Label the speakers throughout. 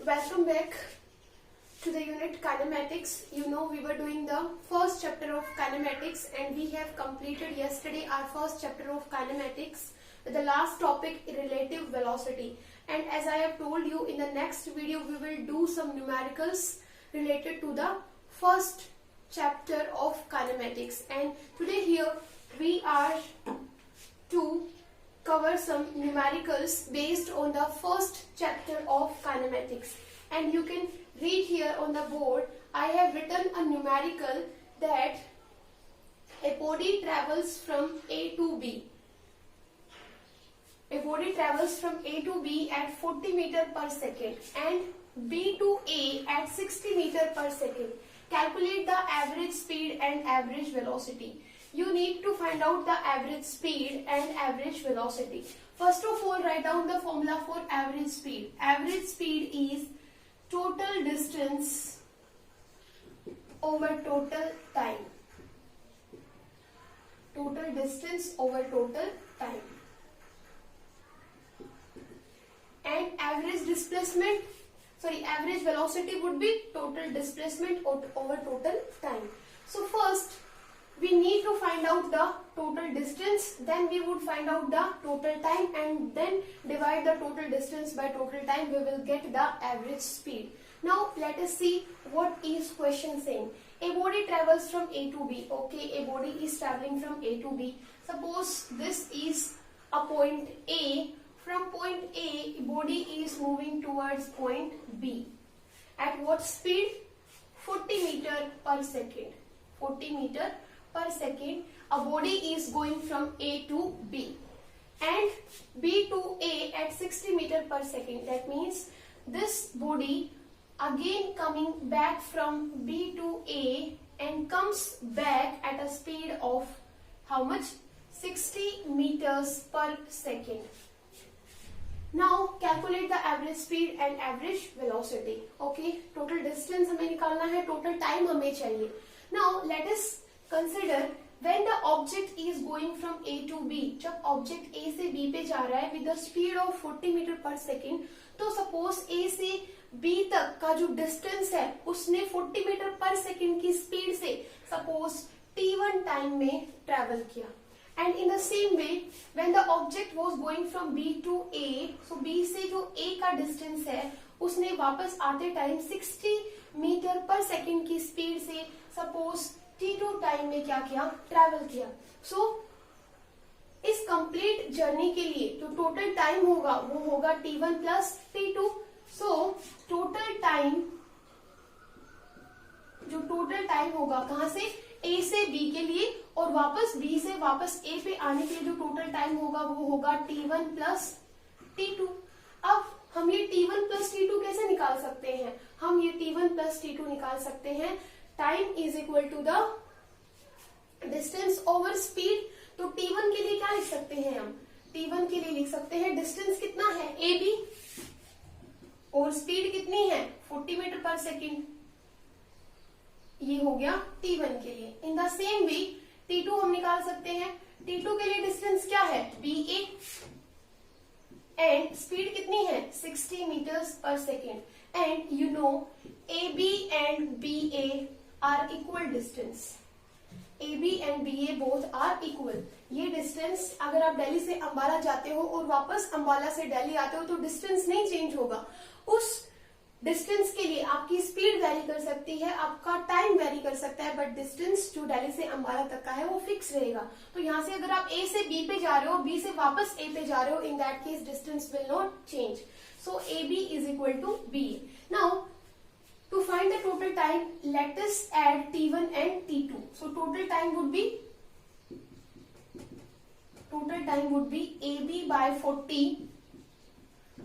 Speaker 1: Welcome back to the unit kinematics. You know we were doing the first chapter of kinematics and we have completed yesterday our first chapter of kinematics with the last topic relative velocity. And as I have told you, in the next video we will do some numericals related to the first chapter of kinematics. And today here we are to cover some numericals based on the first chapter of kinematics. And you can read here on the board, I have written a numerical that a body travels from A to B. A body travels from A to B at 40 meter per second and B to A at 60 meter per second. Calculate the average speed and average velocity. You need to find out the average speed and average velocity. First of all, write down the formula for average speed. Average speed is total distance over total time. Total distance over total time. And average velocity would be total displacement over total time. So first, we need to find out the total distance, then we would find out the total time, and then divide the total distance by total time. We will get the average speed. Now let us see what is question saying. A body travels from A to B. Okay, a body is traveling from A to B. Suppose this is a point A. From point A, body is moving towards point B. At what speed? 40 meter per second. 40 meter per second. A body is going from A to B and B to A at 60 meter per second. That means this body again coming back from B to A and comes back at a speed of how much? 60 meters per second. Now calculate the average speed and average velocity. Okay, total distance हमें निकालना है, total time हमें चाहिए. Now let us consider when the object is going from A to B. जब object A से B पे जा रहा है with the speed of 40 meter per second, तो suppose A से B तक का जो distance है उसने 40 meter per second की speed से suppose t1 time में travel किया. And in the same way, when the object was going from B to A, so B से जो A का distance है उसने वापस आते टाइम 60 मीटर पर सेकेंड की स्पीड से suppose t2 टाइम में क्या किया? ट्रैवल किया. So इस कंप्लीट जर्नी के लिए जो टोटल टाइम होगा वो होगा t1 plus t2. So total time होगा कहां से? A से B के लिए, और वापस B से वापस A पे आने के लिए जो टोटल टाइम होगा वो होगा t1 प्लस t2. अब हम ये t1 प्लस t2 कैसे निकाल सकते हैं? हम ये t1 प्लस t2 निकाल सकते हैं. Time is equal to the distance over speed. तो t1 के लिए क्या लिख सकते हैं हम? t1 के लिए लिख सकते हैं डिस्टेंस कितना है? AB और स्पीड कितनी है? 40 मीटर पर सेकेंड. ये हो गया t1 के लिए. In the same way t2 हम निकाल सकते हैं. t2 के लिए डिस्टेंस क्या है? BA एंड स्पीड कितनी है? 60 मीटर्स पर second. And you know AB and BA are equal distance. AB and BA both are equal. ये डिस्टेंस अगर आप दिल्ली से अंबाला जाते हो और वापस अंबाला से दिल्ली आते हो तो डिस्टेंस नहीं चेंज होगा. उस डिस्टेंस के लिए आपकी स्पीड वेरी कर सकती है, आपका टाइम वेरी कर सकता है, बट डिस्टेंस जो दिल्ली से अंबाला तक का है वो फिक्स रहेगा. तो यहाँ से अगर आप A से B पे जा रहे हो, B से वापस A पे जा रहे हो, in that case distance will not change. So AB is equal to B. Now to find the total time let us add t1 and t2. So total time would be AB by 40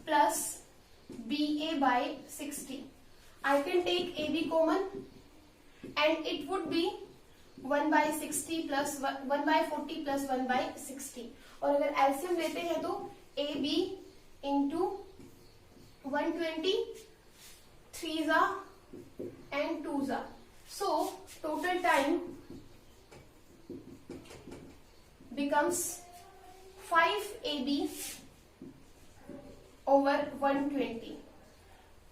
Speaker 1: plus BA by 60. I can take AB common and it would be 1 by 60 plus 1 by 40 plus 1 by 60. और अगर LCM लेते हैं तो AB into 120, 3s and 2s. So total time becomes 5AB over 120.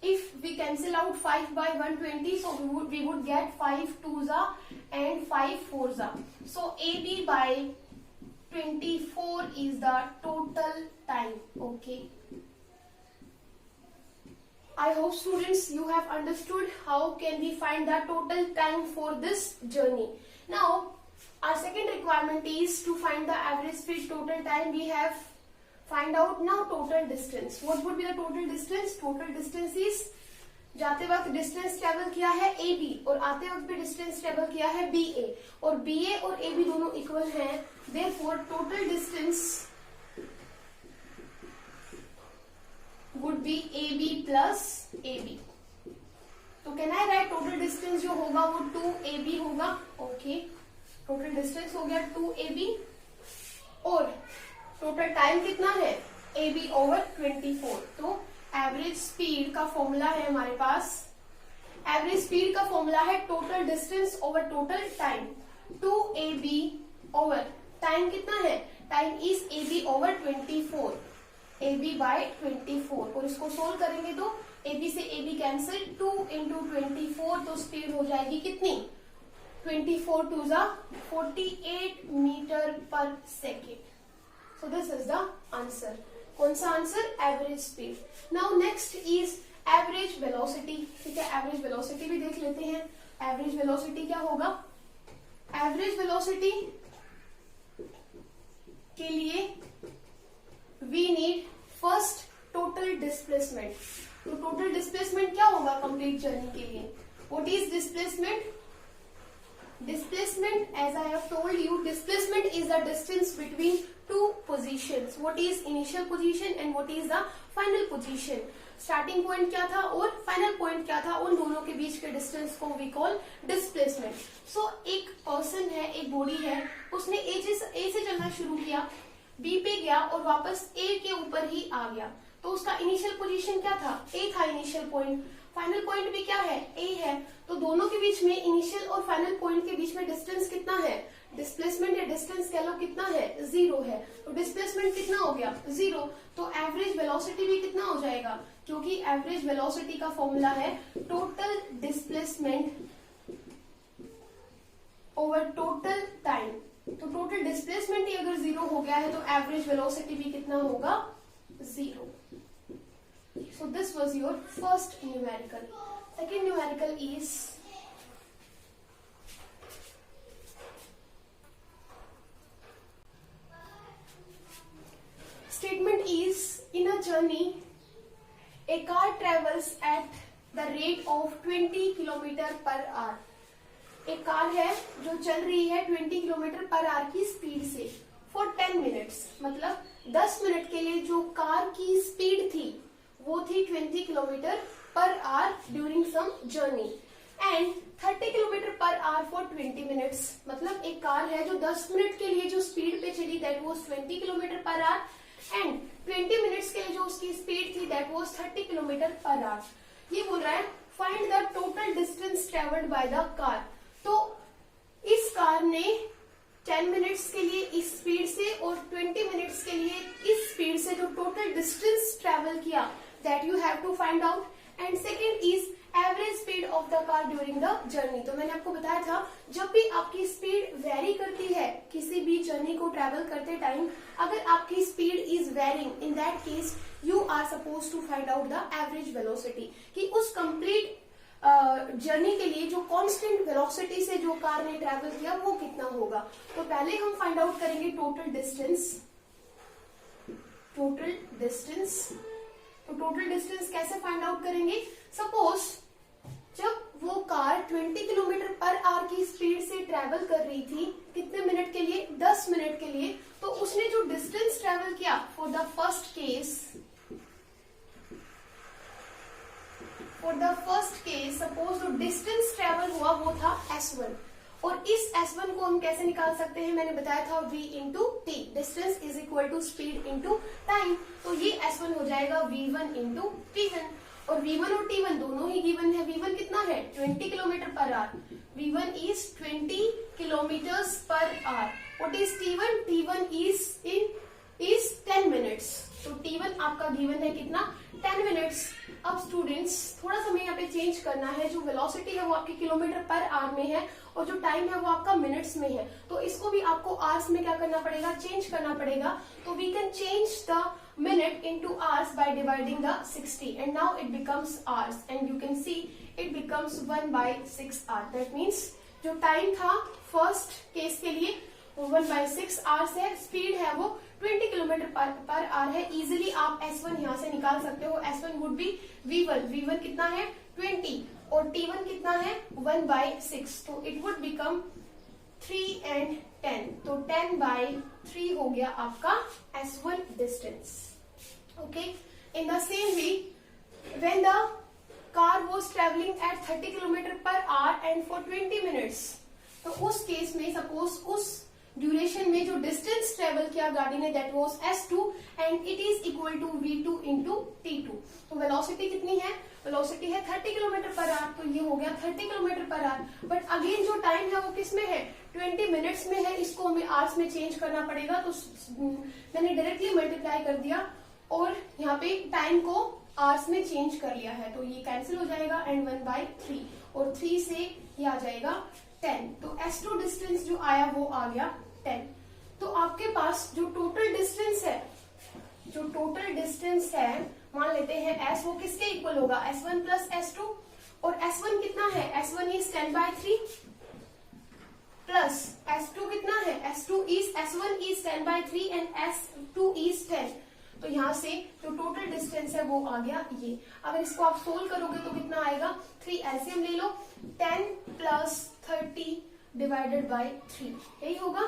Speaker 1: if we cancel out 5 by 120, so we would get 5 2s and 5 4s. So AB by 24 is the total time. Okay. I hope students you have understood how can we find the total time for this journey. Now our second requirement is to find the average speed total time. We have find out now total distance. What would be the total distance? Total distance is जाते वक्त distance travel किया है AB और आते वक्त भी distance travel किया है BA और BA और AB दोनों इक्वल हैं. Therefore total distance would be AB plus AB. तो can I right total distance जो होगा वो 2AB होगा. ओके, टोटल डिस्टेंस हो गया 2AB और टोटल टाइम कितना है AB ओवर 24. तो एवरेज स्पीड का फॉर्मूला है हमारे पास. एवरेज स्पीड का फॉर्मूला है total distance over total time. 2AB over time कितना है? Time is AB over 24. AB by 24 और इसको सोल्व करेंगे तो AB से AB कैंसिल. 2 इंटू 24 तो स्पीड हो जाएगी कितनी? 24 to 48 metre per second. So this is the answer. कौन सा answer? Average speed. Now next is average velocity. ठीक है, एवरेज वेलोसिटी भी देख लेते हैं. एवरेज वेलोसिटी क्या होगा? एवरेज वेलोसिटी के लिए we need first total displacement. तो टोटल डिस्प्लेसमेंट क्या होगा कंप्लीट जर्नी के लिए? What is displacement? Displacement, as I have told you, displacement is the distance between two positions. What is initial position and what is the final position? Starting point क्या था और final point क्या था, उन दोनों के बीच के distance को we call displacement. So एक person है, एक body है, उसने A से चलना शुरू किया, B पे गया और वापस A के ऊपर ही आ गया. तो उसका इनिशियल पोजीशन क्या था? A था इनिशियल पॉइंट. फाइनल पॉइंट भी क्या है? A है. तो दोनों के बीच में, इनिशियल और फाइनल पॉइंट के बीच में डिस्टेंस कितना है? डिस्प्लेसमेंट या डिस्टेंस कह लो कितना है? 0 है. तो डिस्प्लेसमेंट कितना हो गया? 0. तो एवरेज वेलोसिटी भी कितना हो जाएगा? क्योंकि एवरेज वेलोसिटी का फॉर्मूला है total displacement over total time. तो टोटल डिस्प्लेसमेंट ही अगर 0 हो गया है तो एवरेज वेलोसिटी भी कितना होगा? 0. So this was your first numerical. Second numerical is statement is in a journey a car travels at the rate of 20 km per hour. एक कार है जो चल रही है 20 किलोमीटर पर आवर की स्पीड से for 10 minutes. मतलब 10 minute के लिए जो कार की स्पीड थी वो थी 20 kilometre per hour during some journey and 30 kilometre per hour for 20 minutes. मतलब एक कार है जो 10 मिनट के लिए जो स्पीड पे चली that was 20 kilometre per our and 20 minutes के लिए जो उसकी स्पीड थी that was 30 kilometre per our. ये बोल रहा है find the total distance travelled by the car. तो इस कार ने 10 मिनट्स के लिए इस स्पीड से और 20 मिनट्स के लिए इस स्पीड से जो टोटल डिस्टेंस ट्रेवल किया that you have to find out. And second is average speed of the car during the journey. तो मैंने आपको बताया था जब भी आपकी स्पीड वेरी करती है किसी भी जर्नी को ट्रेवल करते टाइम, अगर आपकी speed is varying in that case you are suppose to find out the average velocity कि उस कंप्लीट जर्नी के लिए जो कांस्टेंट वेलोसिटी से जो कार ने ट्रेवल किया वो कितना होगा. तो पहले हम फाइंड आउट करेंगे टोटल डिस्टेंस. टोटल डिस्टेंस, तो टोटल डिस्टेंस कैसे फाइंड आउट करेंगे? सपोज जब वो कार 20 किलोमीटर पर आवर की स्पीड से ट्रेवल कर रही थी कितने मिनट के लिए? 10 मिनट के लिए. तो उसने जो डिस्टेंस ट्रेवल किया for the first case suppose जो डिस्टेंस ट्रेवल हुआ वो था S1 और इस S1 को हम कैसे निकाल सकते हैं? मैंने बताया था V into T. Distance is equal to speed into time. तो ये S1 हो जाएगा V1 इंटू T1 और V1 और T1 दोनों ही गिवन है. V1 कितना है? 20 kilometre per our. V1 is 20 kilometres per hour. What is T1? T1 is in is 10 minutes. तो T1 आपका गिवन है कितना, 10 मिनट्स। अब स्टूडेंट्स थोड़ा सा हमें यहाँ पे चेंज करना है, जो वेलोसिटी है वो आपके किलोमीटर पर आवर में है और जो टाइम है वो आपका मिनट्स में है, तो इसको भी आपको आवर्स में क्या करना पड़ेगा, चेंज करना पड़ेगा। तो we can change the minute into hours by dividing the 60 and now it becomes hours and you can see it becomes 1/6 hour. That means जो टाइम था फर्स्ट केस के लिए वो 1/6 आवर्स है, स्पीड है वो 20 किलोमीटर पर आवर है। Easily आप S1 यहाँ से निकाल सकते हो। S1 वुड बी V1 कितना है 20 और T1 कितना है 1/6, तो इट वुड बिकम 3 and 10, तो 10/3 हो गया आपका S1 distance. Okay, in the same way when the car was travelling at 30 kilometre per our and for 20 minutes, तो उस केस में सपोज उस ड्यूरेशन में जो डिस्टेंस ट्रेवल किया गाड़ी ने that was S2 and it is equal to V2 into T2। तो वेलोसिटी कितनी है, वेलोसिटी है 30 किलोमीटर पर आवर, तो ये हो गया 30 kilometre per our. But again जो टाइम है वो किस में है, 20 मिनट्स में है, इसको हमें आवर्स में चेंज करना पड़ेगा। तो मैंने डायरेक्टली मल्टीप्लाई कर दिया और यहाँ पे टाइम को आवर्स में चेंज कर लिया है, तो ये कैंसिल हो जाएगा एंड 1/3 और 3 से ये आ जाएगा 10। तो S2 डिस्टेंस जो आया वो आ गया 10। तो आपके पास जो टोटल डिस्टेंस है मान लेते हैं S, वो किसके इक्वल होगा, S1 प्लस S2, और S1 कितना है, S1 इज 10/3 प्लस S2 कितना है, S1 is 10/3 and S2 is 10। तो यहाँ से जो टोटल डिस्टेंस है वो आ गया ये। अगर इसको आप सोल्व करोगे तो कितना आएगा, 3 एलसीएम ले लो, 10 प्लस 30 डिवाइडेड बाय 3, यही होगा।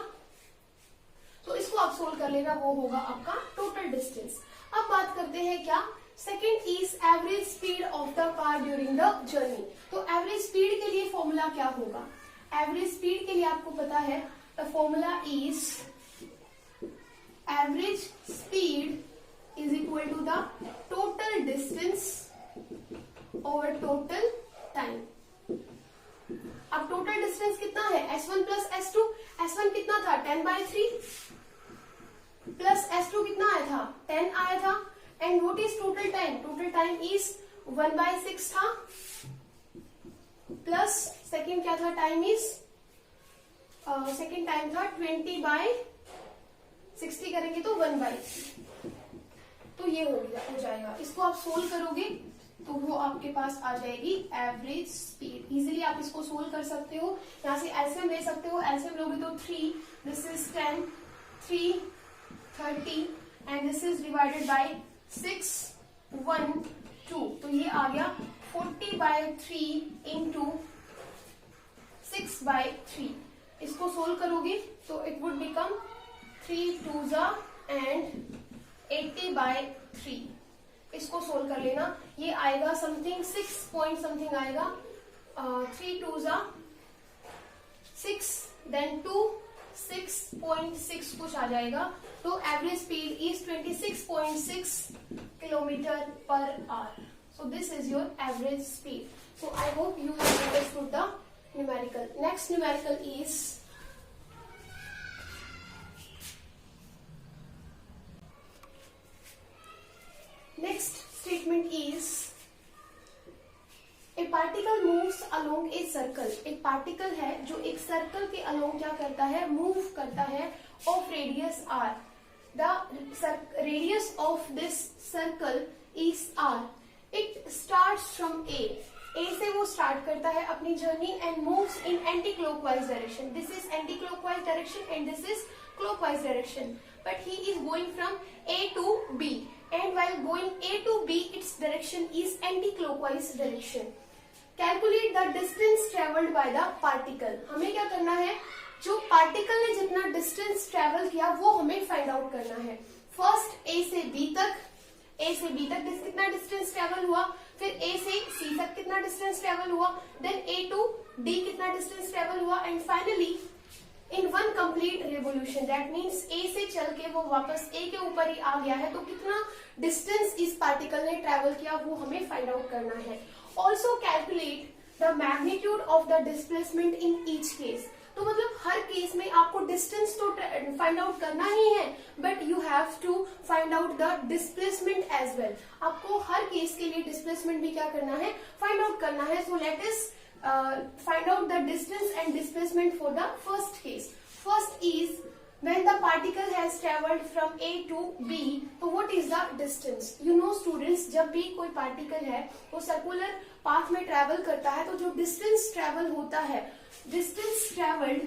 Speaker 1: तो इसको आप सोल्व कर लेना, वो होगा आपका टोटल डिस्टेंस। अब बात करते हैं क्या, second is average speed of the car during the journey. तो एवरेज स्पीड के लिए फॉर्मूला क्या होगा, एवरेज स्पीड के लिए आपको पता है the formula is average speed is equal to the total distance over total time। अब टोटल डिस्टेंस कितना है, S1 प्लस S2, S1 कितना था 10/3 प्लस S2 कितना आया था 10 आया था, and what is total time, total time is 1/6 था, प्लस सेकेंड क्या था, टाइम इज सेकेंड टाइम था 20/60 करेंगे तो 1/3, तो ये हो जाएगा। इसको आप सोल्व करोगे तो वो आपके पास आ जाएगी एवरेज स्पीड। इजीली आप इसको सोल्व कर सकते हो, यहाँ से एलसीएम ले सकते हो, एलसीएम लोगे तो 3, this is 10, 3 30 and this is divided by 6 1 2, तो ये आ गया 40/3 इंटू 6/3। इसको सोल्व करोगे तो इट वुड बिकम 3 2 एंड 80/3। इसको सोल्व कर लेना, ये आएगा समथिंग 6 पॉइंट समथिंग आएगा, 3 2 6 देन 2 6.6 कुछ आ जाएगा। तो average speed is 26.6 kilometre per our. So this is your average speed. So I hope you have understood the numerical. Next numerical is next statement is a particle moves along a circle। एक particle है जो एक circle के along क्या करता है, move करता है, of radius r। the radius of this circle is r। it starts from a से वो स्टार्ट करता है अपनी journey and moves in anti clockwise direction. This is anti clockwise direction and this is clockwise direction, but he is going from A to B, and while going A to B its direction is anti-clockwise direction। Calculate the distance traveled by the particle। हमें क्या करना है, जो particle ने जितना distance travel किया वो हमें फाइंड आउट करना है। फर्स्ट A से B तक कितना डिस्टेंस ट्रेवल हुआ, फिर A से C तक कितना डिस्टेंस ट्रेवल हुआ, देन A to D कितना डिस्टेंस ट्रेवल हुआ, and finally in one complete revolution, that means A से चल के वो वापस ए के ऊपर ही आ गया है, तो कितना डिस्टेंस इस पार्टिकल ने ट्रेवल किया वो हमें फाइंड आउट करना है। Also calculate the magnitude of the displacement in each case. तो मतलब हर केस में आपको डिस्टेंस तो फाइंड आउट करना ही है, but you have to find out the displacement as well. आपको हर केस के लिए डिस्प्लेसमेंट भी क्या करना है, फाइंड आउट करना है। So let us find out the distance and displacement for the first case. First is when the particle has traveled from A to B, तो what is the distance? You know students, जब भी कोई particle है वो circular path में travel करता है, तो जो डिस्टेंस ट्रेवल होता है, डिस्टेंस ट्रेवल्ड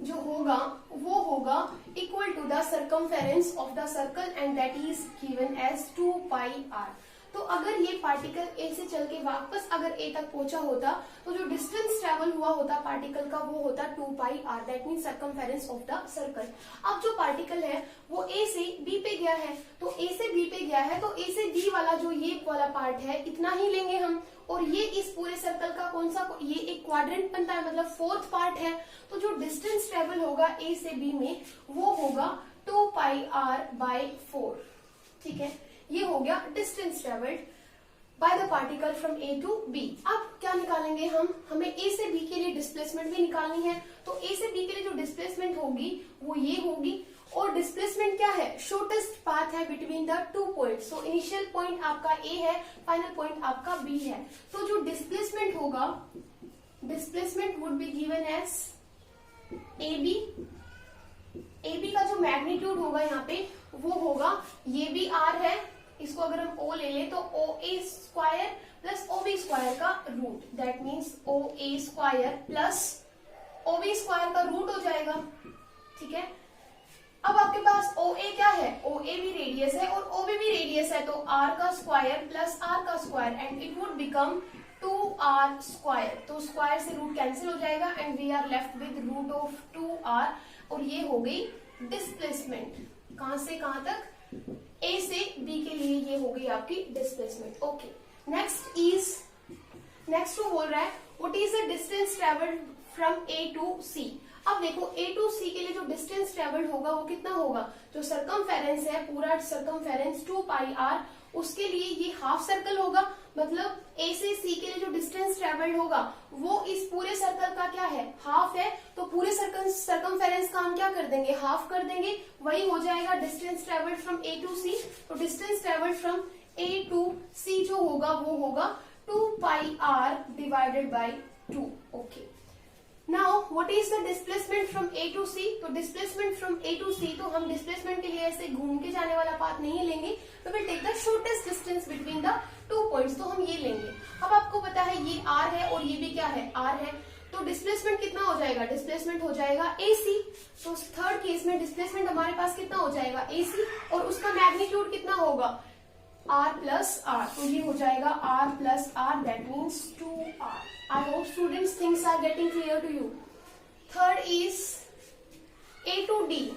Speaker 1: जो होगा वो होगा equal to the circumference of the circle and that is given as 2 pi r. तो अगर ये पार्टिकल ए से चल के वापस अगर ए तक पहुंचा होता, तो जो डिस्टेंस ट्रेवल हुआ होता पार्टिकल का वो होता 2 pi r, that mean circumference of the circle. अब जो पार्टिकल है वो ए से बी पे गया है, तो ए से बी पे गया है, तो ए से बी वाला जो ये वाला पार्ट है इतना ही लेंगे हम, और ये इस पूरे सर्कल का कौन सा, ये एक क्वाड्रेंट बनता है, मतलब फोर्थ पार्ट है। तो जो डिस्टेंस ट्रेवल होगा ए से बी में वो होगा 2 पाई आर बाय 4। ठीक है, ये हो गया distance travelled by the particle from A to B. अब क्या निकालेंगे हम, हमें ए से बी के लिए डिस्प्लेसमेंट भी निकालनी है। तो ए से बी के लिए जो डिस्प्लेसमेंट होगी वो ये होगी, और डिस्प्लेसमेंट क्या है, शॉर्टेस्ट पाथ है between the 2 point. So initial point आपका ए है, फाइनल पॉइंट आपका बी है। तो जो डिस्प्लेसमेंट होगा, displacement would be given as A B. A B का जो मैग्नीट्यूड होगा यहाँ पे वो होगा, ये भी आर है, इसको अगर हम ओ ले लें तो O A square plus O B square का root, that means O A square plus O B square का रूट हो जाएगा। ठीक है, अब आपके पास ओ ए क्या है, ओ ए भी रेडियस है और ओ बी भी रेडियस है, तो आर का स्क्वायर प्लस आर का square and it would become 2r square. तो स्क्वायर से रूट कैंसिल हो जाएगा and we are left with root of 2r, और ये हो गई डिस्प्लेसमेंट। कहां से कहां तक, ए से बी के लिए ये हो गई आपकी डिस्प्लेसमेंट। ओके, नेक्स्ट वो बोल रहा है what is the distance travelled from A to C. अब देखो ए टू सी के लिए जो डिस्टेंस ट्रेवल्ड होगा वो कितना होगा, जो सर्कमफेरेंस है पूरा सर्कमफेरेंस 2 पाई आर, उसके लिए ये हाफ सर्कल होगा, मतलब ए से सी के लिए जो डिस्टेंस ट्रेवल्ड होगा वो इस पूरे सर्कल का क्या है, हाफ है। तो पूरे सर्कमफेरेंस का हम क्या कर देंगे, हाफ कर देंगे, वही हो जाएगा distance travelled from A to C. तो distance travelled from A to C जो होगा वो होगा 2 pi r divided by 2। Okay, now what is the displacement from A to C. तो displacement from A to C, तो हम displacement के लिए ऐसे घूम के जाने वाला पाथ नहीं लेंगे, तो will take the shortest distance between the 2 points, तो हम ये लेंगे। अब आपको पता है ये आर है और ये भी क्या है, आर है, तो डिस्प्लेसमेंट कितना हो जाएगा, डिस्प्लेसमेंट हो जाएगा AC। तो थर्ड केस में डिस्प्लेसमेंट हमारे पास कितना हो जाएगा AC, और उसका मैग्नीट्यूड कितना होगा R प्लस R, तो ये हो जाएगा R plus R, that means 2R। I hope students things are getting clear to you. Third is A to D.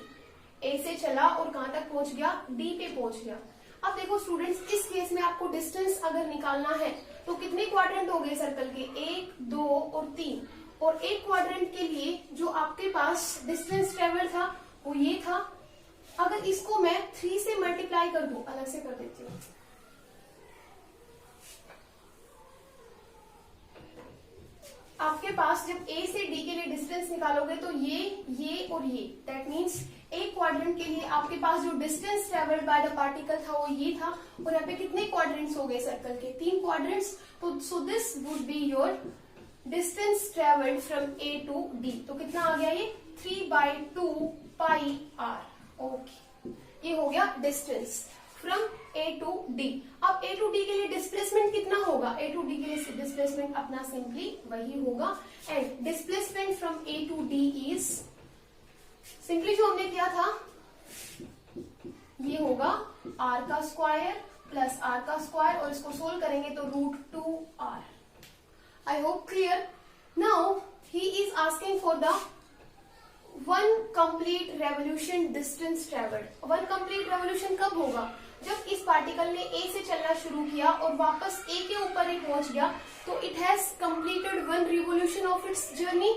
Speaker 1: A से चला और कहां तक पहुंच गया, D पे पहुंच गया। अब देखो स्टूडेंट्स, इस केस में आपको डिस्टेंस अगर निकालना है तो कितने क्वाड्रेंट हो गए सर्कल के, 1, 2 और 3, और एक क्वाड्रेंट के लिए जो आपके पास डिस्टेंस ट्रेवल था वो ये था। अगर इसको मैं 3 से मल्टीप्लाई कर दूं, अलग से कर देती हूँ, आपके पास जब A से D के लिए डिस्टेंस निकालोगे तो ये और ये, दैट मीन्स एक क्वाड्रेंट के लिए आपके पास जो distance travelled by the particle था वो ये था, और यहाँ पे कितने क्वाड्रेंट्स हो गए सर्कल के, 3 क्वाड्रेंट्स। तो so this would be your distance travelled from A to D। तो कितना आ गया ये, 3/2 पाई आर। ओके, ये हो गया distance from A to D। अब A टू D के लिए डिस्प्लेसमेंट कितना होगा, A टू D के लिए डिस्प्लेसमेंट अपना सिंपली वही होगा, and displacement from A to D is simply जो हमने किया था ये होगा R का स्क्वायर प्लस R का स्क्वायर, और इसको सोल्व करेंगे तो √2R। I hope clear. Now he is asking for the 1 complete revolution distance travelled. 1 complete revolution कब होगा, जब इस पार्टिकल ने A से चलना शुरू किया और वापस A के ऊपर ही पहुंच गया, तो it has completed 1 revolution of its journey.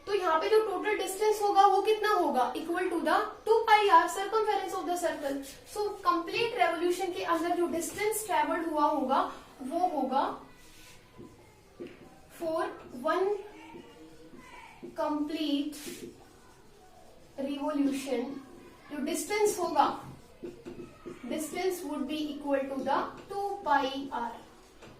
Speaker 1: तो यहाँ पे जो टोटल डिस्टेंस होगा वो कितना होगा, equal to the 2 pi r circumference of the circle. So complete revolution के अंदर जो डिस्टेंस ट्रेवल्ड हुआ होगा वो होगा 1 कंप्लीट रिवॉल्यूशन, जो डिस्टेंस होगा, distance would be equal to the 2 pi r.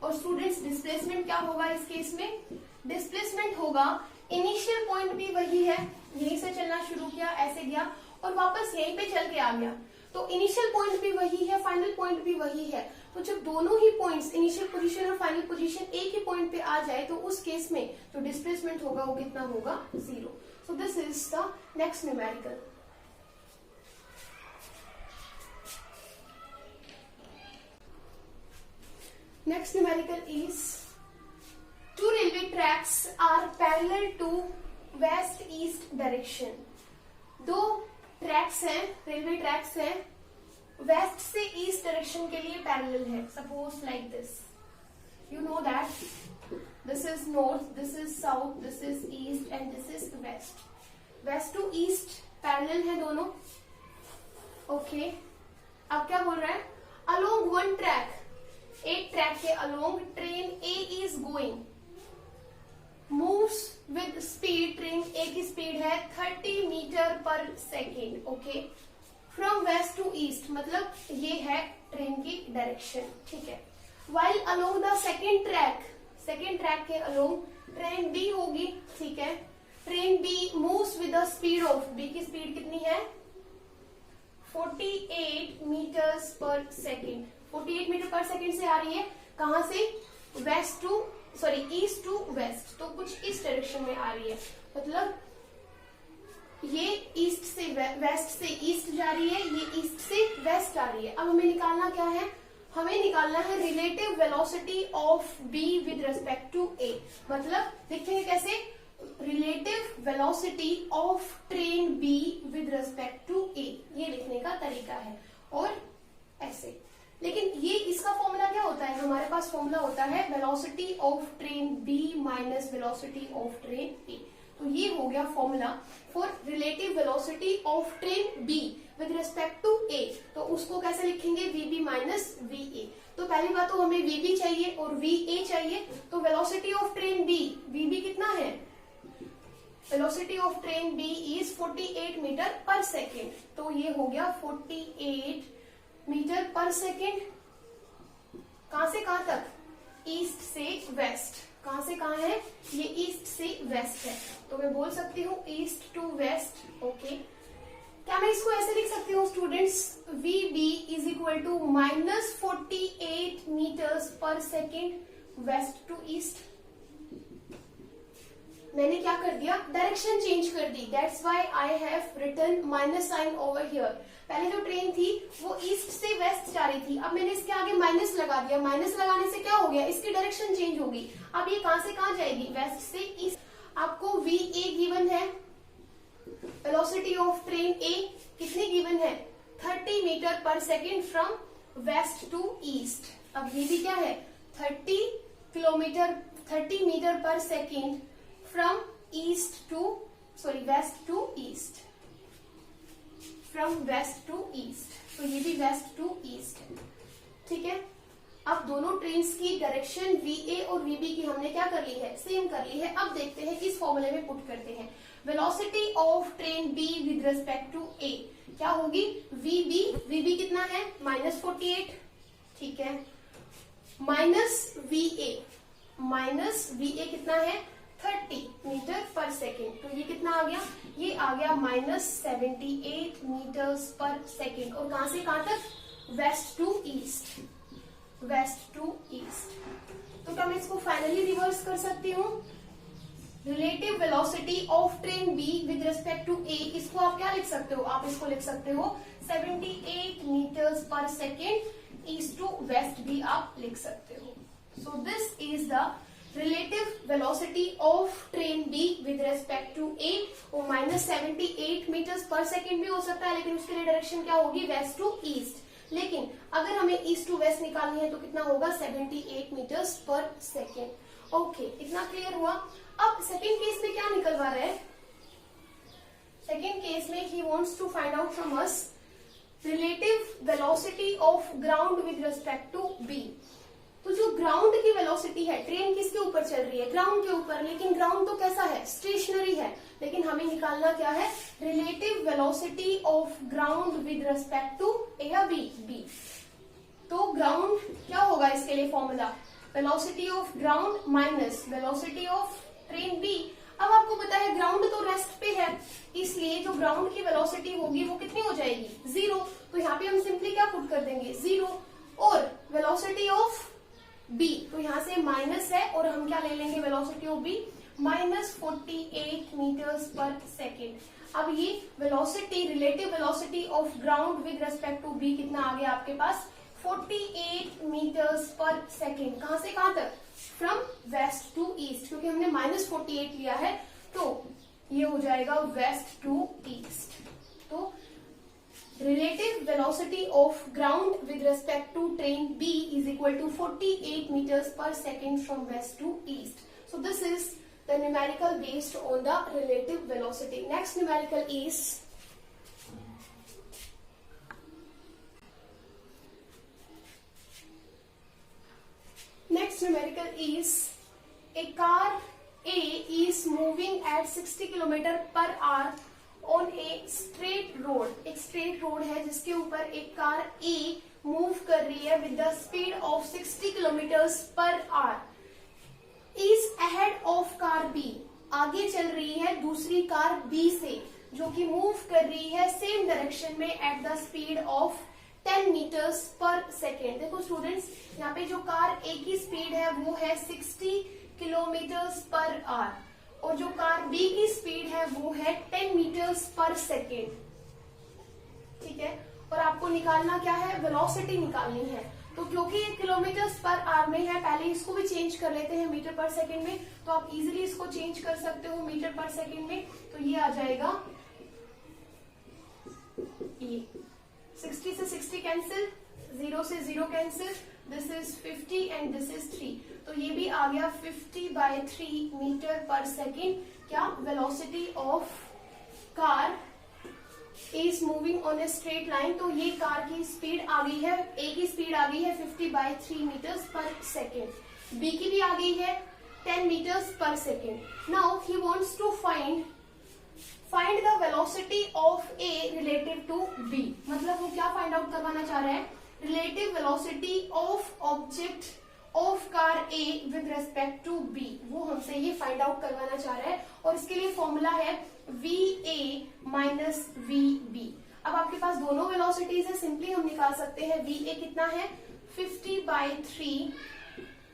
Speaker 1: और स्टूडेंट्स डिस्प्लेसमेंट क्या होगा इस केस में? डिस्प्लेसमेंट होगा, इनिशियल पॉइंट भी वही है, यहीं से चलना शुरू किया, ऐसे गया और वापस यहीं पे चल के आ गया, तो इनिशियल पॉइंट भी वही है, फाइनल पॉइंट भी वही है। तो जब दोनों ही पॉइंट्स, इनिशियल पोजीशन और फाइनल पोजीशन एक ही पॉइंट पे आ जाए तो उस केस में जो डिस्प्लेसमेंट होगा वो कितना होगा? 0। सो this is the next numerical. Next numerical is 2 railway tracks are parallel to west-east direction. 2 tracks हैं, रेलवे ट्रैक्स हैं, वेस्ट से ईस्ट डायरेक्शन के लिए पैरेलल है। Suppose like this, you know that this is north, this is south, this is east and this is west. West to east parallel है दोनों। Okay, अब क्या बोल रहा है? अलोंग वन ट्रैक, एक ट्रैक के along train A is going, moves with speed, train A की स्पीड है 30 metre per second. Okay, from west to east, मतलब ये है ट्रेन की डायरेक्शन, ठीक है। While along the second track, second track के अलोंग ट्रेन बी होगी, ठीक है। Train B moves with the speed of, B की स्पीड कितनी है? 48 मीटर्स पर सेकेंड। 48 मीटर पर सेकेंड से आ रही है, कहां से? West to east to west, तो कुछ इस डायरेक्शन में आ रही है, मतलब ये ईस्ट से वेस्ट से ईस्ट जा रही है, ये ईस्ट से वेस्ट आ रही है। अब हमें निकालना क्या है? हमें निकालना है relative velocity of B with respect to A. मतलब लिखेंगे कैसे? Relative velocity of train B with respect to A, ये लिखने का तरीका है। और ऐसे, लेकिन ये इसका फॉर्मूला क्या होता है? हमारे पास फॉर्मूला होता है velocity of train B minus velocity of train A. तो ये हो गया formula for relative velocity of train B with respect to A. तो उसको कैसे लिखेंगे? V B minus V A. तो पहली बात तो हमें वी बी चाहिए और वी ए चाहिए, तो velocity of train B, V B कितना है? Velocity of train B is 48 metre per second, तो ये हो गया 48 मीटर पर सेकेंड। कहां से कहां तक? ईस्ट से वेस्ट। कहां से कहां है? ये ईस्ट से वेस्ट है, तो मैं बोल सकती हूँ ईस्ट टू वेस्ट। ओके, क्या मैं इसको ऐसे लिख सकती हूँ students? V B is equal to minus 48 metres पर सेकेंड वेस्ट टू ईस्ट। मैंने क्या कर दिया? डायरेक्शन चेंज कर दी, that's why I have written minus sign over here. पहले जो ट्रेन थी वो ईस्ट से वेस्ट जा रही थी, अब मैंने इसके आगे माइनस लगा दिया। माइनस लगाने से क्या हो गया? इसकी डायरेक्शन चेंज होगी। अब ये कहां से कहां जाएगी? वेस्ट से ईस्ट। आपको वी ए गिवन है, वेलोसिटी ऑफ ट्रेन ए कितनी गिवन है? 30 metre per second from west to east. अब वी बी क्या है? 30 metre per second from west to east, from west to east, तो ये भी वेस्ट टू ईस्ट है, ठीक है। अब दोनों ट्रेन्स की डायरेक्शन वी ए और वी बी की हमने क्या कर ली है? सेम कर ली है। अब देखते हैं किस फॉर्मूले में पुट करते हैं। Velocity of train B with respect to A क्या होगी? वी बी कितना है? -48, ठीक है, माइनस वी ए कितना है? 30 मीटर पर सेकेंड, तो ये कितना आ गया? ये आ गया -78 मीटर्स पर सेकेंड। और कहां से कहां तक? West to east, west to east. तो क्या मैं इसको फाइनली रिवर्स कर सकती हूँ? Relative velocity of train B with respect to A, इसको आप क्या लिख सकते हो? आप इसको लिख सकते हो 78 मीटर्स पर सेकेंड, ईस्ट टू वेस्ट भी आप लिख सकते हो। So this is the relative velocity of train B with respect to A. और -78 मीटर्स पर सेकेंड भी हो सकता है, लेकिन उसके लिए डायरेक्शन क्या होगी? West to east. लेकिन अगर हमें ईस्ट टू वेस्ट निकालनी है तो कितना होगा? 78 मीटर्स पर सेकेंड। ओके, इतना क्लियर हुआ। अब सेकेंड केस में क्या निकलवा रहा है? सेकेंड केस में he wants to find out from us relative velocity of ground with respect to B. तो जो ग्राउंड की वेलोसिटी है, ट्रेन किसके ऊपर चल रही है, ग्राउंड के ऊपर, लेकिन ग्राउंड तो कैसा है, स्टेशनरी है, लेकिन हमें निकालना क्या है, relative velocity of ground with respect to A या बी, बी। तो ग्राउंड क्या होगा, इसके लिए formula velocity of ground minus velocity of train B. अब आपको पता है ग्राउंड तो रेस्ट पे है, इसलिए जो ग्राउंड की वेलोसिटी होगी वो कितनी हो जाएगी, 0। तो यहाँ पे हम सिंपली क्या पुट कर देंगे, 0। और वेलोसिटी ऑफ बी, तो यहाँ से माइनस है और हम क्या ले लेंगे, वेलोसिटी ऑफ बी -48 मीटर्स पर सेकेंड। अब ये velocity, relative velocity of ground with respect to B कितना आ गया आपके पास, 48 मीटर्स पर सेकेंड। कहां से कहां तक, फ्रॉम वेस्ट टू ईस्ट, क्योंकि हमने -48 लिया है तो ये हो जाएगा वेस्ट टू ईस्ट। तो relative velocity of ground with respect to train B is equal to 48 metres पर second from west to east. So this is the numerical based on the relative velocity. Next numerical is Next numerical is a car A is moving at 60 km per hour on a straight road. एक straight road है जिसके ऊपर एक car A move कर रही है with the speed of 60 km per hour. Is ahead of car B. आगे चल रही है दूसरी कार B से जो कि मूव कर रही है सेम डायरेक्शन में at the speed of 10 metres पर सेकेंड। देखो स्टूडेंट्स, यहाँ पे जो कार ए की स्पीड है वो है 60 किलोमीटर्स पर आवर और जो कार बी की स्पीड है वो है 10 मीटर्स पर सेकेंड। ठीक है, और आपको निकालना क्या है, वेलोसिटी निकालनी है। तो क्योंकि ये किलोमीटर्स पर आवर में है, पहले इसको भी चेंज कर लेते हैं मीटर पर सेकेंड में, तो आप इजीली इसको चेंज कर सकते हो मीटर पर सेकेंड में। तो ये आ जाएगा, ये 60 से 60 कैंसिल, 0 से 0 cancel, this is 50 and this is 3, तो ये भी आ गया 50/3 मीटर पर सेकेंड। क्या, velocity of car is moving on a straight line. तो ये कार की स्पीड आ गई है, ए की स्पीड आ गई है 50/3 मीटर्स पर सेकेंड, बी की भी आ गई है 10 मीटर्स पर second. Now he wants to find the velocity of A relative to B. मतलब वो क्या फाइंड आउट करवाना चाह रहे हैं, relative velocity of object of car A with respect to B, वो हमसे ये फाइंड आउट करवाना चाह रहा है। और इसके लिए फॉर्मूला है VA माइनस VB। अब आपके पास दोनों वेलोसिटीज है, सिंपली हम निकाल सकते हैं VA कितना है 50/3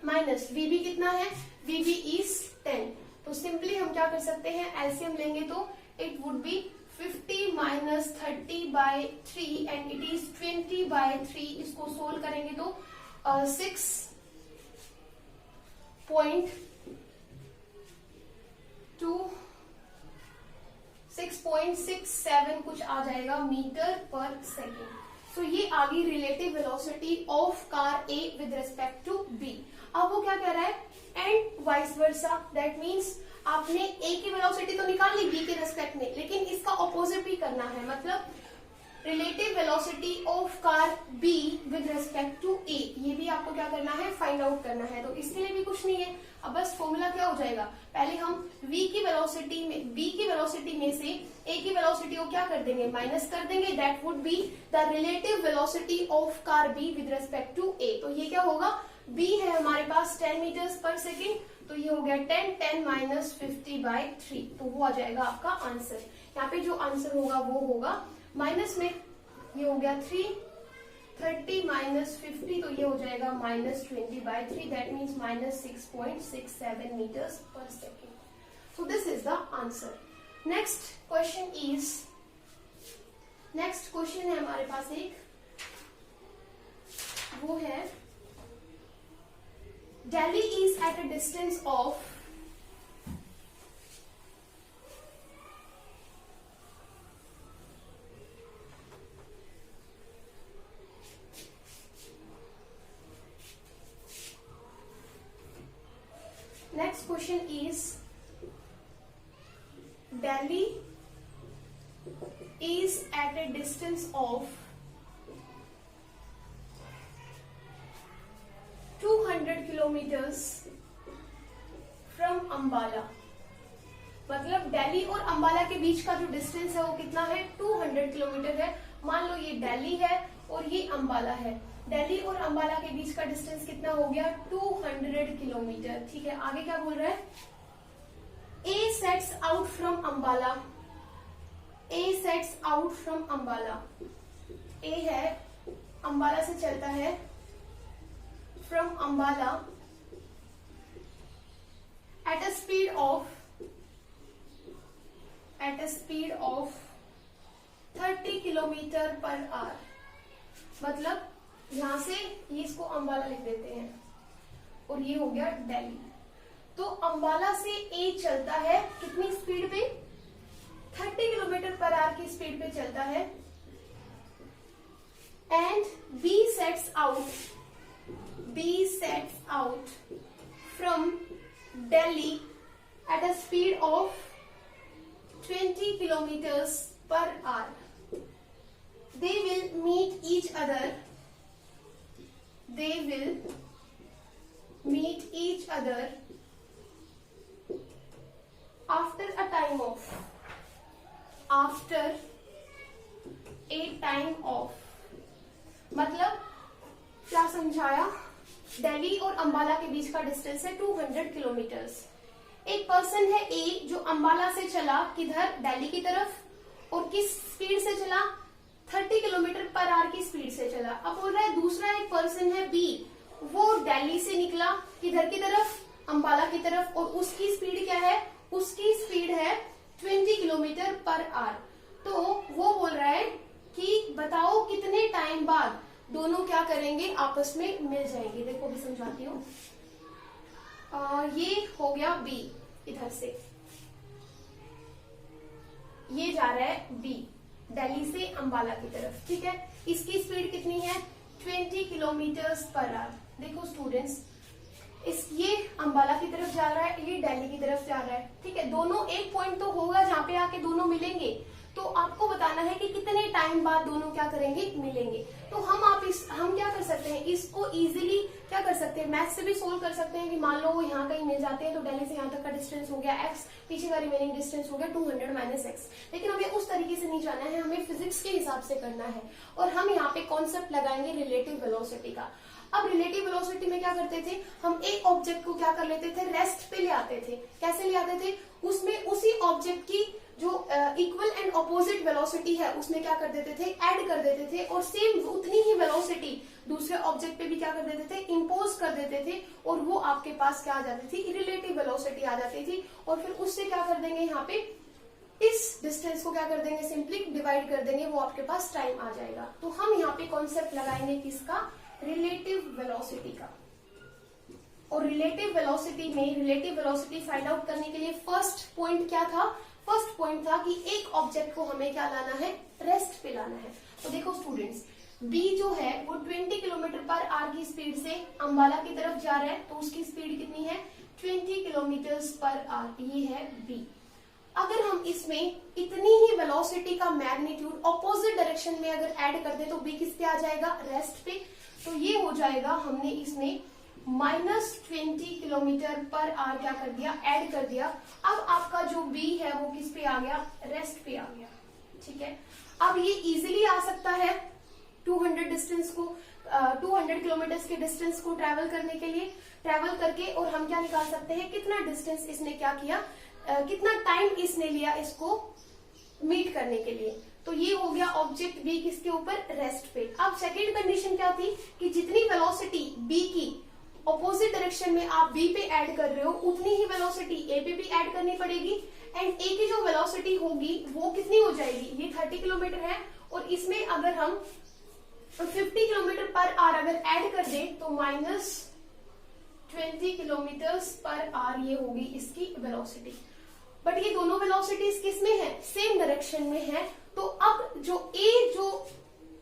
Speaker 1: माइनस VB कितना है, VB इज 10। तो सिंपली हम क्या कर सकते हैं, एलसीएम लेंगे तो it would be 50 minus 30/3 and it is 20/3। इसको सोल्व करेंगे तो 6.67 कुछ आ जाएगा मीटर पर सेकेंड। सो ये आ गई relative velocity of car A with respect to B. अब वो क्या कह रहा है, and vice versa, that means आपने ए की वेलोसिटी तो निकाल ली बी के रेस्पेक्ट में, लेकिन इसका ऑपोजिट भी करना है। मतलब relative velocity of car B with respect to A, ये भी आपको क्या करना है, फाइंड आउट करना है। तो इसके लिए भी कुछ नहीं है, अब बस फॉर्मूला क्या हो जाएगा, पहले हम v की वेलोसिटी में, b की वेलोसिटी में से a की वेलोसिटी को क्या कर देंगे, माइनस कर देंगे। That would be the relative velocity of car b with respect to a। तो ये क्या होगा, b है हमारे पास 10 मीटर्स पर सेकेंड, तो ये हो गया 10 माइनस 50/3, तो वो आ जाएगा आपका आंसर। यहाँ पे जो आंसर होगा वो होगा माइनस में, ये हो गया 30 माइनस 50, तो ये हो जाएगा -20/3, दैट मीन्स -6.67 मीटर्स पर second. So this is the answer. Next question है हमारे पास एक, वो है Delhi is at a distance of next question is Delhi is at a distance of 200 kilometres from Ambala. मतलब दिल्ली और अंबाला के बीच का जो डिस्टेंस है वो कितना है, 200 किलोमीटर है। मान लो ये दिल्ली है और ये अंबाला है। दिल्ली और अंबाला के बीच का डिस्टेंस कितना हो गया, 200 किलोमीटर। ठीक है, आगे क्या बोल रहा है, A sets out from Ambala. A sets out from Ambala, A है अंबाला से चलता है, from Ambala at a speed of 30 kilometre per hour. मतलब यहां से ये इसको अंबाला लिख देते हैं और ये हो गया दिल्ली। तो अंबाला से ए चलता है कितनी स्पीड पे, 30 किलोमीटर पर आवर की स्पीड पे चलता है। And B sets out from Delhi at a speed of 20 kilometers per hour. They will meet each other after a time of मतलब क्या समझाया, दिल्ली और अंबाला के बीच का डिस्टेंस है 200 किलोमीटर्स। एक पर्सन है ए जो अंबाला से चला किधर, दिल्ली की तरफ, और किस स्पीड से चला, 30 किलोमीटर पर आवर की स्पीड से चला। अब बोल रहा है दूसरा एक पर्सन है बी, वो दिल्ली से निकला किधर की तरफ, अंबाला की तरफ, और उसकी स्पीड क्या है, उसकी स्पीड है 20 किलोमीटर पर आवर। तो वो बोल रहा है कि बताओ कितने टाइम बाद दोनों क्या करेंगे, आपस में मिल जाएंगे। देखो भी समझाती हूँ। ये हो गया बी, इधर से ये जा रहा है बी दिल्ली से अंबाला की तरफ। ठीक है, इसकी स्पीड कितनी है, 20 किलोमीटर्स पर आवर। देखो स्टूडेंट्स, ये अंबाला की तरफ जा रहा है, ये दिल्ली की तरफ जा रहा है। ठीक है, दोनों एक पॉइंट तो होगा जहां पे आके दोनों मिलेंगे। तो आपको बताना है कि कितने टाइम बाद दोनों क्या करेंगे, मिलेंगे। तो हम क्या कर सकते हैं, इसको इजीली क्या कर सकते हैं, मैथ से भी सोल्व कर सकते हैं कि मान लो वो यहाँ कहीं मिल जाते हैं, तो दिल्ली से यहाँ तक का डिस्टेंस हो गया x, पीछे का रिमेनिंग डिस्टेंस हो गया 200 माइनस x। लेकिन हमें उस तरीके से नहीं जाना है, हमें फिजिक्स के हिसाब से करना है। और हम यहाँ पे कॉन्सेप्ट लगाएंगे रिलेटिव वेलोसिटी का। अब रिलेटिव वेलोसिटी में क्या करते थे, हम एक ऑब्जेक्ट को क्या कर लेते थे, रेस्ट पे ले आते थे। कैसे ले आते थे, उसमें उसी ऑब्जेक्ट की जो इक्वल एंड ऑपोजिट वेलोसिटी है उसमें क्या कर देते थे, ऐड कर देते थे, और सेम उतनी ही वेलोसिटी दूसरे ऑब्जेक्ट पे भी क्या कर देते थे, इंपोज कर देते थे, और वो आपके पास क्या आ जाती थी, रिलेटिव वेलोसिटी आ जाती थी। और फिर उससे क्या कर देंगे, यहाँ पे इस डिस्टेंस को क्या कर देंगे, सिंपली डिवाइड कर देंगे, वो आपके पास टाइम आ जाएगा। तो हम यहाँ पे कॉन्सेप्ट लगाएंगे किसका, रिलेटिव वेलोसिटी का। और रिलेटिव वेलोसिटी में रिलेटिव वेलोसिटी फाइंड आउट करने के लिए फर्स्ट पॉइंट क्या था, फर्स्ट पॉइंट था कि एक ऑब्जेक्ट को हमें क्या लाना है, रेस्ट पे लाना है। तो देखो स्टूडेंट्स, बी जो है वो 20 किलोमीटर पर आवर की स्पीड से अंबाला की तरफ जा रहा है, तो उसकी स्पीड कितनी है, 20 किलोमीटर पर आवर। ये है बी। अगर हम इसमें इतनी ही वेलोसिटी का मैग्नीट्यूड ऑपोजिट डायरेक्शन में अगर ऐड कर दे तो बी किस पे आ जाएगा, रेस्ट पे। तो ये हो जाएगा, हमने इसमें -20 किलोमीटर पर आवर क्या कर दिया, ऐड कर दिया। अब आपका जो बी है वो किस पे आ गया, रेस्ट पे आ गया। ठीक है, अब ये इजीली आ सकता है 200 डिस्टेंस को 200 किलोमीटर के डिस्टेंस को ट्रेवल करने के लिए, ट्रेवल करके, और हम क्या निकाल सकते हैं, कितना डिस्टेंस इसने क्या किया, कितना टाइम इसने लिया इसको मीट करने के लिए। तो ये हो गया ऑब्जेक्ट बी किसके ऊपर, रेस्ट पे। अब सेकेंड कंडीशन क्या थी कि जितनी वेलोसिटी बी की ऑपोजिट डायरेक्शन में आप बी पे ऐड कर रहे हो, उतनी ही वेलोसिटी ए पे भी ऐड करनी पड़ेगी। एंड ए की जो वेलोसिटी होगी वो कितनी हो जाएगी, ये 30 किलोमीटर है, और इसमें अगर हम 50 किलोमीटर पर आवर अगर ऐड कर दें तो -20 किलोमीटर पर आवर ये होगी इसकी वेलोसिटी। बट ये दोनों वेलोसिटीज किस में है, सेम डायरेक्शन में है। तो अब जो ए जो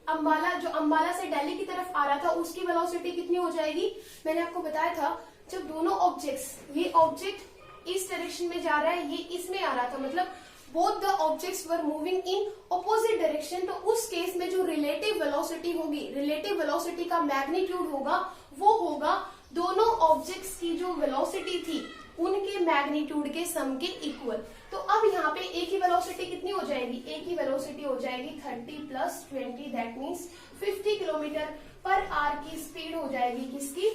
Speaker 1: अंबाला से दिल्ली की तरफ आ रहा था उसकी वेलोसिटी कितनी हो जाएगी, मैंने आपको बताया था, जब दोनों ऑब्जेक्ट्स, ये ऑब्जेक्ट इस डायरेक्शन में जा रहा है, ये इसमें आ रहा था, मतलब both the objects were moving in opposite direction, तो उस केस में जो रिलेटिव वेलोसिटी होगी, रिलेटिव वेलोसिटी का मैग्नीट्यूड होगा वो होगा दोनों ऑब्जेक्ट्स की जो वेलोसिटी थी उनके मैग्नीट्यूड के सम के इक्वल। तो अब यहाँ पे ए की वेलोसिटी कितनी हो जाएगी, ए की वेलोसिटी हो जाएगी 30 plus 20 that means 50 kilometre per our की स्पीड हो जाएगी, किसकी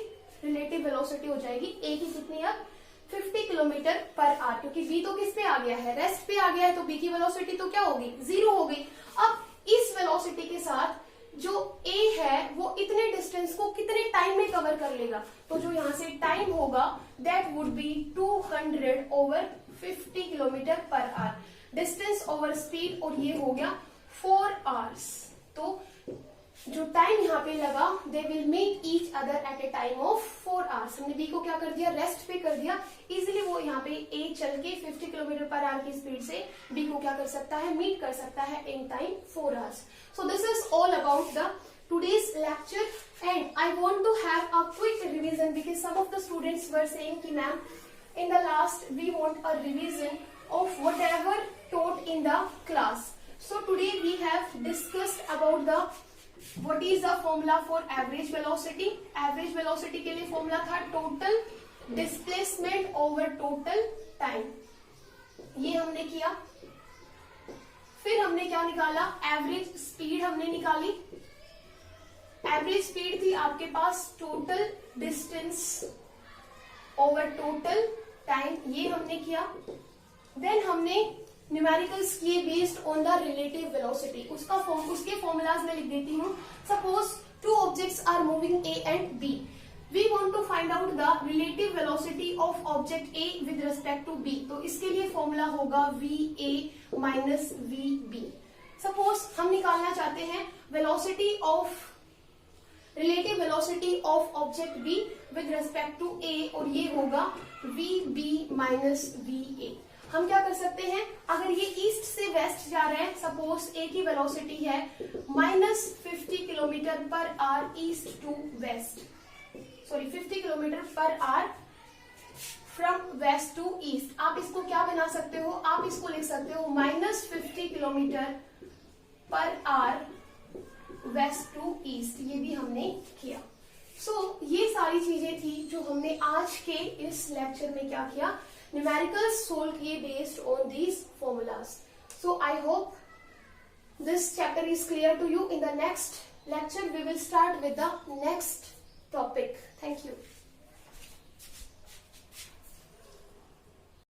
Speaker 1: रिलेटिव वेलोसिटी हो जाएगी ए की कितनी, अब 50 किलोमीटर पर आवर, क्योंकि बी तो किस पे आ गया है, रेस्ट पे आ गया है, तो बी की वेलोसिटी तो क्या होगी, 0 हो गई। अब इस वेलोसिटी के साथ जो ए है वो इतने डिस्टेंस को कितने टाइम में कवर कर लेगा, तो जो यहाँ से टाइम होगा that would B 200 over 50 kilometre per our, distance over speed, और ये हो गया 4 आवर्स। तो जो टाइम यहाँ पे लगा they will meet each other at a time of 4 hours. हमने बी को क्या कर दिया, रेस्ट पे कर दिया, इजिली वो यहाँ पे ए चल के 50 किलोमीटर पर आवर की स्पीड से बी को क्या कर सकता है, मीट कर सकता है in time 4 hours. So this is all about the today's lecture, and I want to have a quick revision because some of the students were saying ki ma'am in the last we want a revision of whatever taught in the class. So today we have discussed about the what is the formula for average velocity. Average velocity के लिए formula था total displacement over total time, ये हमने किया। फिर हमने क्या निकाला, एवरेज स्पीड हमने निकाली। एवरेज स्पीड थी आपके पास total distance over total time, ये हमने किया। देन हमने न्यूमेरिकल्स किए based on the relative velocity, उसके फॉर्मूलाज में लिख देती हूँ। Suppose two objects are moving A and B, we want to find out the relative velocity of object A with respect to B, तो इसके लिए फॉर्मूला होगा V A minus V B. Suppose हम निकालना चाहते हैं velocity of relative velocity of object B with respect to A, और ये होगा V B minus V A. हम क्या कर सकते हैं, अगर ये ईस्ट से वेस्ट जा रहे हैं, सपोज ए की वेलोसिटी है -50 kilometre per hour east to west, sorry 50 kilometre per hour from west to east. आप इसको क्या बना सकते हो, आप इसको लिख सकते हो -50 kilometre per our waste to east, ये भी हमने किया। सो ये सारी चीजें थी जो हमने आज के इस लेक्चर में क्या किया, न्यूमेरिकल्स सोल्व किए based on these formulas. So I hope this chapter is clear to you. In the next lecture we will start with the next topic. Thank you.